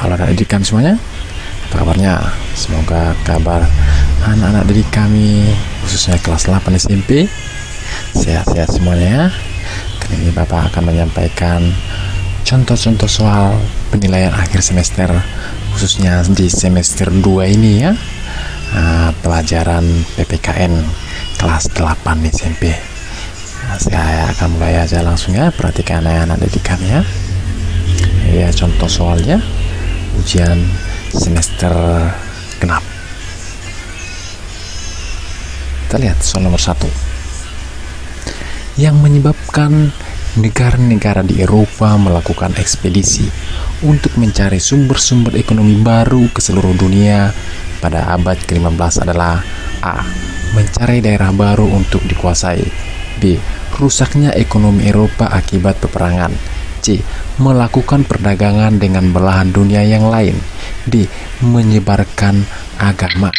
Halo anak didik kami semuanya, apa kabarnya? Semoga kabar anak-anak didik kami, khususnya kelas 8 SMP, sehat-sehat semuanya ya. Kali ini Bapak akan menyampaikan contoh-contoh soal penilaian akhir semester, khususnya di semester 2 ini ya. Pelajaran PPKN kelas 8 SMP. Saya akan mulai aja langsung ya, perhatikan anak-anak didik kami ya. Ya, contoh soalnya ujian semester genap. Kita lihat soal nomor 1. Yang menyebabkan negara-negara di Eropa melakukan ekspedisi untuk mencari sumber-sumber ekonomi baru ke seluruh dunia pada abad ke-15 adalah A. Mencari daerah baru untuk dikuasai, B. Rusaknya ekonomi Eropa akibat peperangan, C. Melakukan perdagangan dengan belahan dunia yang lain, D. Menyebarkan agama.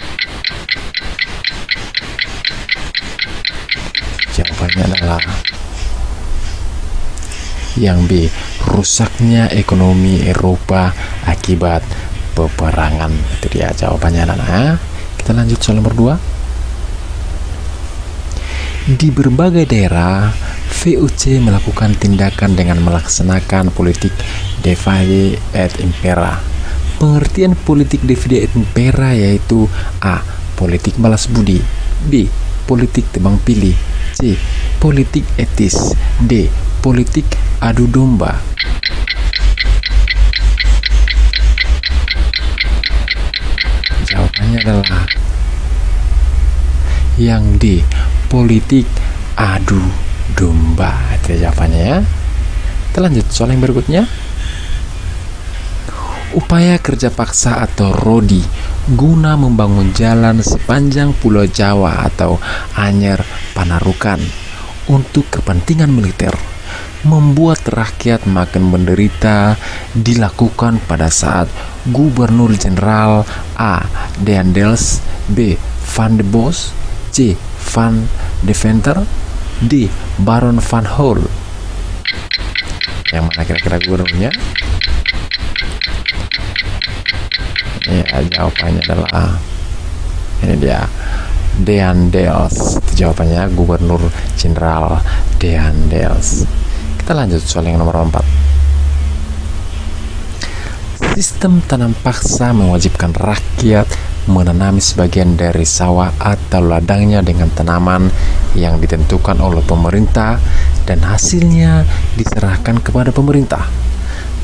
Jawabannya adalah yang B. Rusaknya ekonomi Eropa akibat peperangan. Itu dia jawabannya anak-anak. Kita lanjut soal nomor 2. Di berbagai daerah, VOC melakukan tindakan dengan melaksanakan politik divide et impera. Pengertian politik divide et impera yaitu A. Politik balas budi, B. Politik tebang pilih, C. Politik etis, D. Politik adu domba. Jawabannya adalah yang D. Politik adu domba. Itu jawabannya ya. Kita lanjut soal yang berikutnya. Upaya kerja paksa atau RODI guna membangun jalan sepanjang Pulau Jawa atau Anyer Panarukan untuk kepentingan militer membuat rakyat makin menderita dilakukan pada saat Gubernur Jenderal A. Daendels, B. Van de Bos, C. Van Deventer, D. Baron van Hol. Yang mana kira-kira gubernurnya? Ya, jawabannya adalah ini dia, Daendels. Jawabannya Gubernur Jenderal Daendels. Kita lanjut soal yang nomor 4. Sistem tanam paksa mewajibkan rakyat menanami sebagian dari sawah atau ladangnya dengan tanaman yang ditentukan oleh pemerintah dan hasilnya diserahkan kepada pemerintah.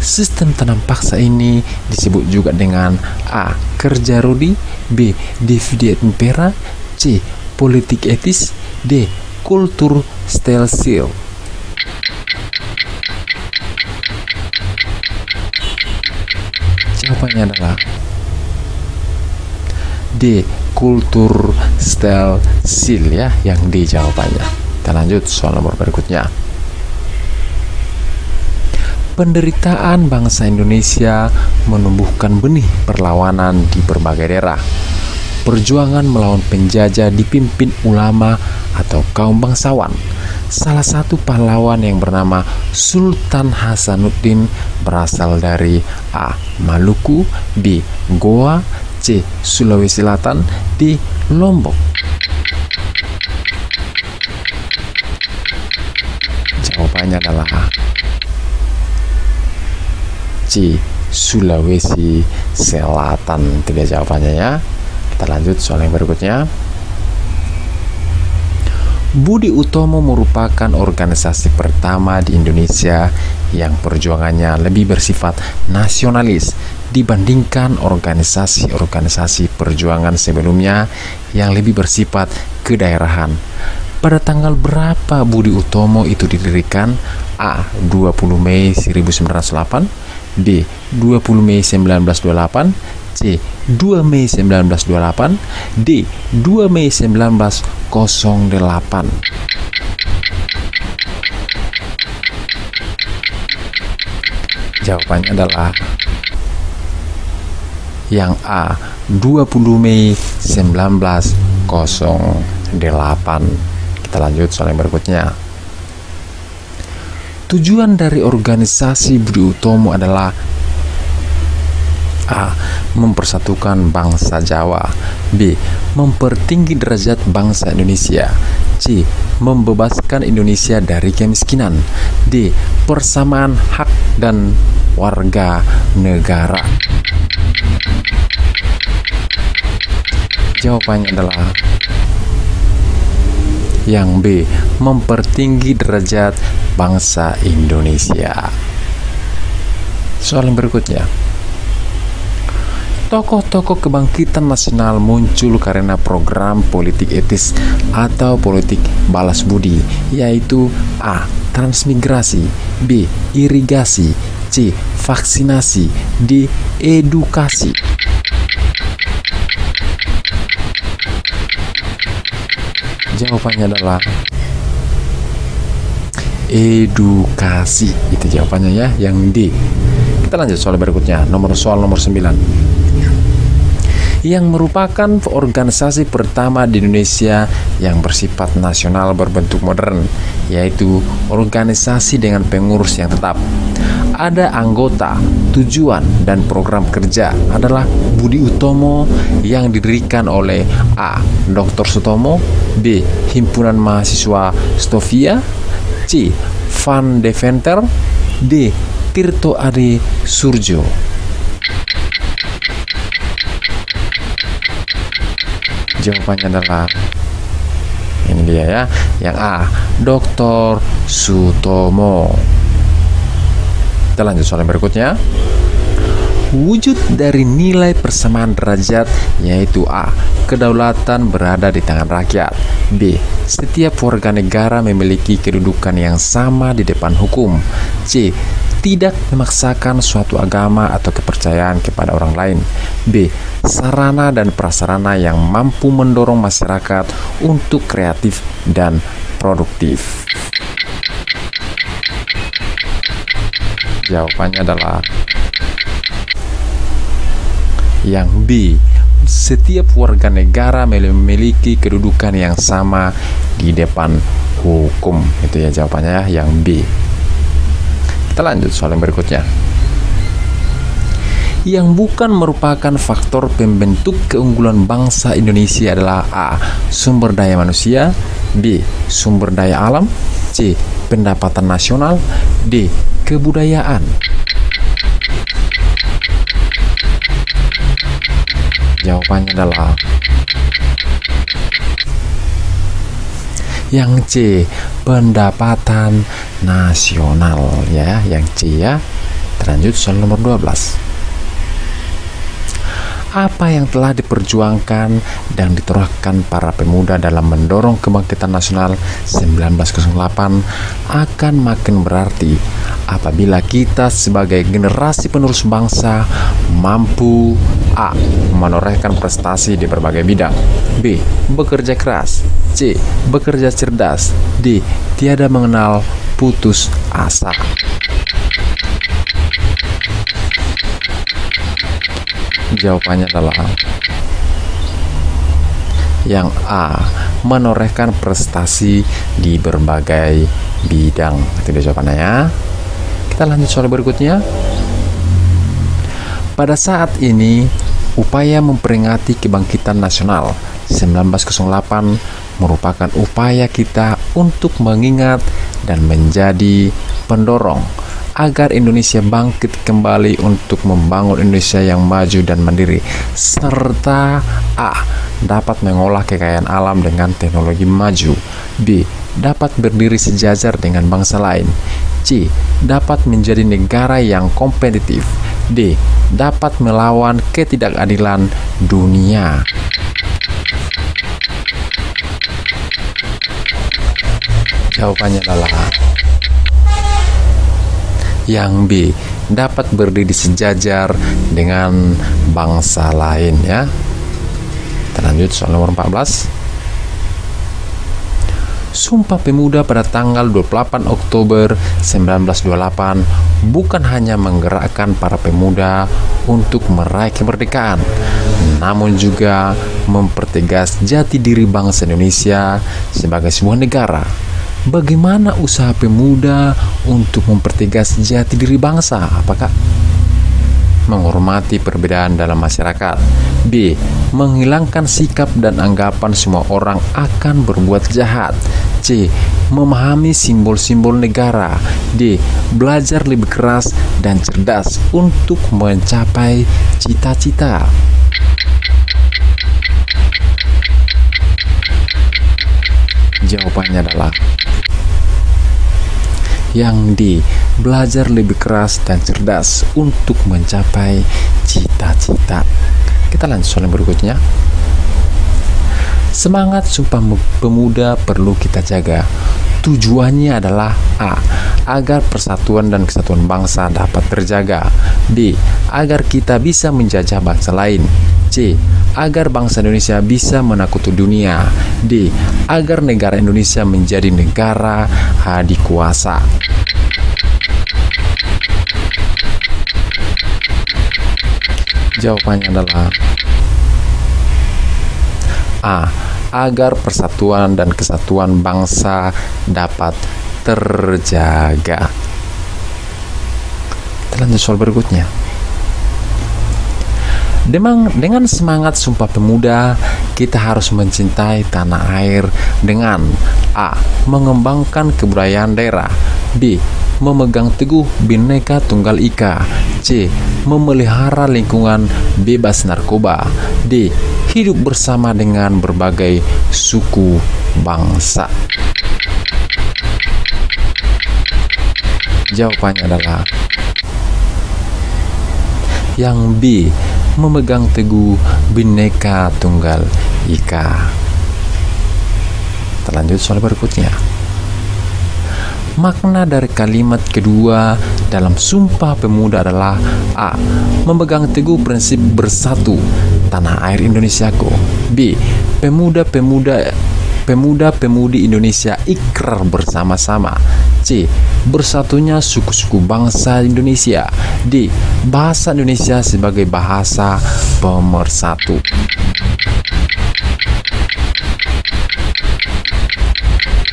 Sistem tanam paksa ini disebut juga dengan A. Kerja RODI, B. Divide et impera, C. Politik etis, D. Kultur stelsel. Jawabannya adalah D. Kultur stelsel ya, yang D jawabannya. Kita lanjut soal nomor berikutnya. Penderitaan bangsa Indonesia menumbuhkan benih perlawanan di berbagai daerah. Perjuangan melawan penjajah dipimpin ulama atau kaum bangsawan. Salah satu pahlawan yang bernama Sultan Hasanuddin berasal dari A. Maluku, B. Goa, C. Sulawesi Selatan, D. Lombok. Jawabannya adalah C. Sulawesi Selatan. Itu dia jawabannya ya. Kita lanjut soal yang berikutnya. Budi Utomo merupakan organisasi pertama di Indonesia yang perjuangannya lebih bersifat nasionalis dibandingkan organisasi-organisasi perjuangan sebelumnya yang lebih bersifat kedaerahan. Pada tanggal berapa Budi Utomo itu didirikan? A. 20 Mei 1908, B. 20 Mei 1928, C. 2 Mei 1928, D. 2 Mei 1908. Jawabannya adalah yang A. 20 Mei 1908. Kita lanjut soal yang berikutnya. Tujuan dari organisasi Budi Utomo adalah A. Mempersatukan bangsa Jawa. B. Mempertinggi derajat bangsa Indonesia. C. Membebaskan Indonesia dari kemiskinan. D. Persamaan hak dan warga negara. Jawabannya adalah yang B. Mempertinggi derajat bangsa Indonesia. Soal yang berikutnya. Tokoh-tokoh kebangkitan nasional muncul karena program politik etis atau politik balas budi, yaitu A. Transmigrasi, B. Irigasi, C. Vaksinasi, D. Edukasi. Jawabannya adalah edukasi. Itu jawabannya ya, yang D. Kita lanjut soal berikutnya, soal nomor 9. Yang merupakan organisasi pertama di Indonesia yang bersifat nasional berbentuk modern, yaitu organisasi dengan pengurus yang tetap. Ada anggota, tujuan, dan program kerja adalah Budi Utomo yang didirikan oleh A. Dr. Sutomo, B. Himpunan Mahasiswa Stovia, C. Van Deventer, D. Tirto Adi Surjo. Jawabannya adalah ini dia ya, yang A. Dr. Sutomo. Kita lanjut soal yang berikutnya. Wujud dari nilai persamaan derajat, yaitu A. Kedaulatan berada di tangan rakyat. B. Setiap warga negara memiliki kedudukan yang sama di depan hukum. C. Tidak memaksakan suatu agama atau kepercayaan kepada orang lain. B. Sarana dan prasarana yang mampu mendorong masyarakat untuk kreatif dan produktif. Jawabannya adalah yang B. Setiap warga negara memiliki kedudukan yang sama di depan hukum. Itu ya jawabannya ya, yang B. Kita lanjut soal yang berikutnya. Yang bukan merupakan faktor pembentuk keunggulan bangsa Indonesia adalah A. Sumber daya manusia, B. Sumber daya alam, C. Pendapatan nasional, D. Kebudayaan. Jawabannya adalah yang C. Pendapatan nasional ya, yang C ya. Terlanjut soal nomor 12. Apa yang telah diperjuangkan dan ditorahkan para pemuda dalam mendorong kebangkitan nasional 1908 akan makin berarti apabila kita sebagai generasi penerus bangsa mampu A. Menorehkan prestasi di berbagai bidang, B. Bekerja keras, C. Bekerja cerdas, D. Tiada mengenal putus asa. Jawabannya adalah yang A. Menorehkan prestasi di berbagai bidang. Itu dia jawabannya ya. Kita lanjut soal berikutnya. Pada saat ini, upaya memperingati kebangkitan nasional 1908 merupakan upaya kita untuk mengingat dan menjadi pendorong agar Indonesia bangkit kembali untuk membangun Indonesia yang maju dan mandiri, serta A. dapat mengolah kekayaan alam dengan teknologi maju, B. dapat berdiri sejajar dengan bangsa lain, C. dapat menjadi negara yang kompetitif, D. dapat melawan ketidakadilan dunia. Jawabannya adalah yang B. dapat berdiri sejajar dengan bangsa lain ya. Kita lanjut soal nomor 14. Sumpah Pemuda pada tanggal 28 Oktober 1928 bukan hanya menggerakkan para pemuda untuk meraih kemerdekaan, namun juga mempertegas jati diri bangsa Indonesia sebagai sebuah negara. Bagaimana usaha pemuda untuk mempertegas jati diri bangsa? Apakah menghormati perbedaan dalam masyarakat. B. Menghilangkan sikap dan anggapan semua orang akan berbuat jahat. C. Memahami simbol-simbol negara. D. Belajar lebih keras dan cerdas untuk mencapai cita-cita. Jawabannya adalah yang D. Belajar lebih keras dan cerdas untuk mencapai cita-cita. Kita lanjut soal yang berikutnya. Semangat Sumpah Pemuda perlu kita jaga. Tujuannya adalah A. Agar persatuan dan kesatuan bangsa dapat terjaga. B. Agar kita bisa menjajah bangsa lain. C. Agar bangsa Indonesia bisa menakuti dunia. D. Agar negara Indonesia menjadi negara adikuasa. Jawabannya adalah A. Agar persatuan dan kesatuan bangsa dapat terjaga. Kita lanjut soal berikutnya. Dengan semangat Sumpah Pemuda, kita harus mencintai tanah air dengan A. Mengembangkan kebudayaan daerah. B. Memegang teguh Bhinneka Tunggal Ika. C. Memelihara lingkungan bebas narkoba. D. Hidup bersama dengan berbagai suku bangsa. Jawabannya adalah yang B. Memegang teguh Bhinneka Tunggal Ika. Kita lanjut soal berikutnya. Makna dari kalimat kedua dalam Sumpah Pemuda adalah A. Memegang teguh prinsip bersatu tanah air Indonesiaku. B. Pemuda-pemudi Indonesia ikrar bersama-sama. C. Bersatunya suku-suku bangsa Indonesia. D. Bahasa Indonesia sebagai bahasa pemersatu.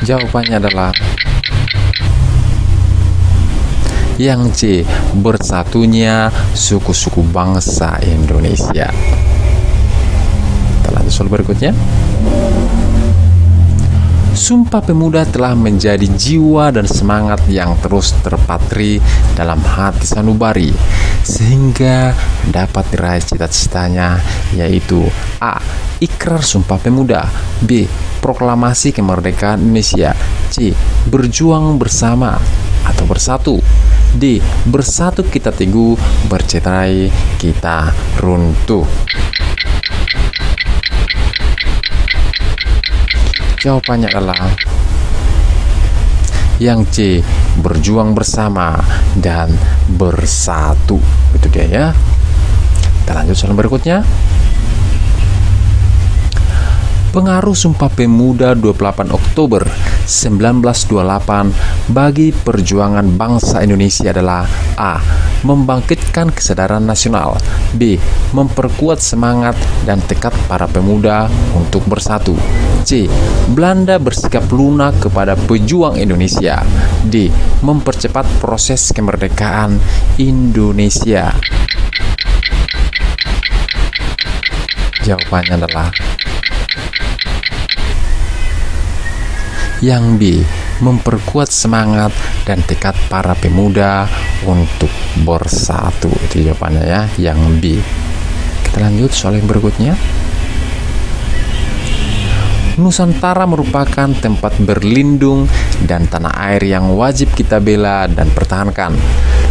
Jawabannya adalah yang C. Bersatunya suku-suku bangsa Indonesia. Kita lanjut soal berikutnya. Sumpah Pemuda telah menjadi jiwa dan semangat yang terus terpatri dalam hati sanubari sehingga dapat diraih cita-citanya, yaitu A. Ikrar Sumpah Pemuda. B. Proklamasi Kemerdekaan Indonesia. C. Berjuang bersama atau bersatu. D. Bersatu kita teguh, bercerai kita runtuh. Jawabannya adalah yang C. Berjuang bersama dan bersatu. Itu dia ya. Kita lanjut soal berikutnya. Pengaruh Sumpah Pemuda 28 Oktober 1928 bagi perjuangan bangsa Indonesia adalah A. Membangkitkan kesadaran nasional. B. Memperkuat semangat dan tekad para pemuda untuk bersatu. C. Belanda bersikap lunak kepada pejuang Indonesia. D. Mempercepat proses kemerdekaan Indonesia. Jawabannya adalah yang B. Memperkuat semangat dan tekad para pemuda untuk bersatu. Itu jawabannya ya, yang B. Kita lanjut soal yang berikutnya. Nusantara merupakan tempat berlindung dan tanah air yang wajib kita bela dan pertahankan.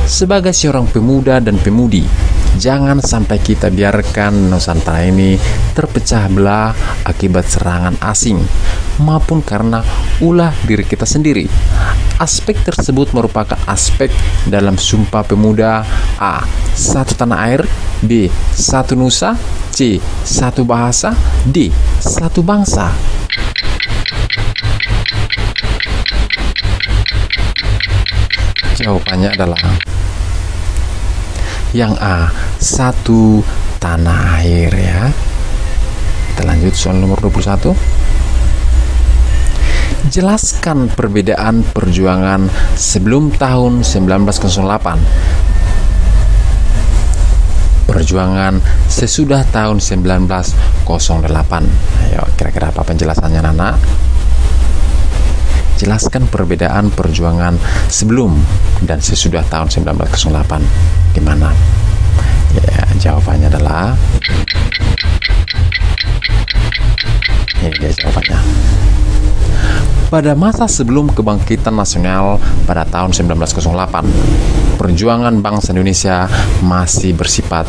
Sebagai seorang pemuda dan pemudi, jangan sampai kita biarkan Nusantara ini terpecah belah akibat serangan asing maupun karena ulah diri kita sendiri. Aspek tersebut merupakan aspek dalam Sumpah Pemuda. A. Satu tanah air. B. Satu nusa. C. Satu bahasa. D. Satu bangsa. Jawabannya adalah yang A. Satu tanah air ya. Kita lanjut soal nomor 21. Jelaskan perbedaan perjuangan sebelum tahun 1908. perjuangan sesudah tahun 1908. Ayo, kira-kira apa penjelasannya, Nana? Jelaskan perbedaan perjuangan sebelum dan sesudah tahun 1908. Gimana? Ya, jawabannya adalah ini dia jawabannya. Pada masa sebelum kebangkitan nasional pada tahun 1908, perjuangan bangsa Indonesia masih bersifat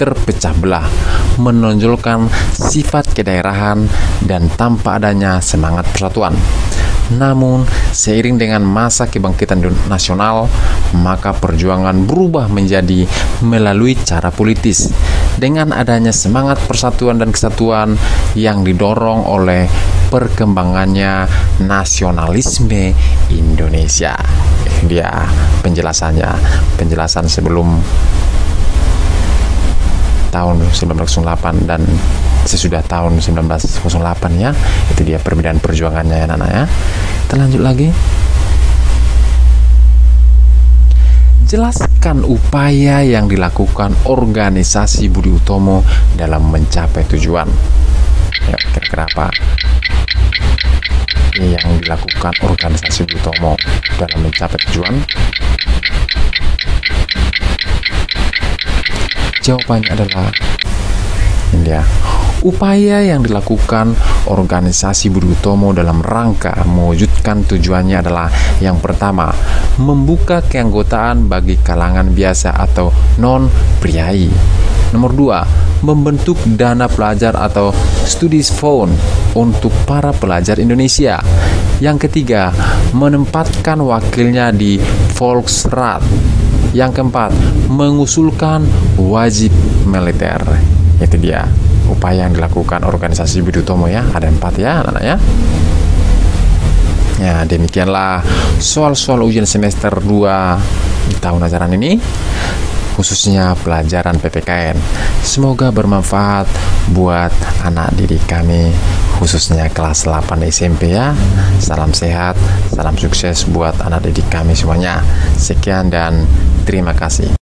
terpecah belah, menonjolkan sifat kedaerahan dan tanpa adanya semangat persatuan. Namun, seiring dengan masa kebangkitan nasional, maka perjuangan berubah menjadi melalui cara politis dengan adanya semangat persatuan dan kesatuan yang didorong oleh perkembangannya nasionalisme Indonesia. Dia penjelasannya, penjelasan sebelum tahun 1908 dan sesudah tahun 1908 ya. Itu dia perbedaan perjuangannya ya, Nana ya. Kita lanjut lagi. Jelaskan upaya yang dilakukan organisasi Budi Utomo dalam mencapai tujuan. Ya, kira-kira apa yang dilakukan organisasi Budi Utomo dalam mencapai tujuan? Jawabannya adalah ini dia. Upaya yang dilakukan organisasi Budi Utomo dalam rangka mewujudkan tujuannya adalah yang pertama, membuka keanggotaan bagi kalangan biasa atau non-priai. Nomor 2, membentuk dana pelajar atau studies fund untuk para pelajar Indonesia. Yang ketiga, menempatkan wakilnya di Volksrat. Yang keempat, mengusulkan wajib militer. Itu dia upaya yang dilakukan organisasi Budi Utomo ya. Ada 4 ya, anak-anak ya. Ya, demikianlah soal-soal ujian semester 2 di tahun ajaran ini, khususnya pelajaran PPKN. Semoga bermanfaat buat anak didik kami, khususnya kelas 8 SMP ya. Salam sehat, salam sukses buat anak didik kami semuanya. Sekian dan terima kasih.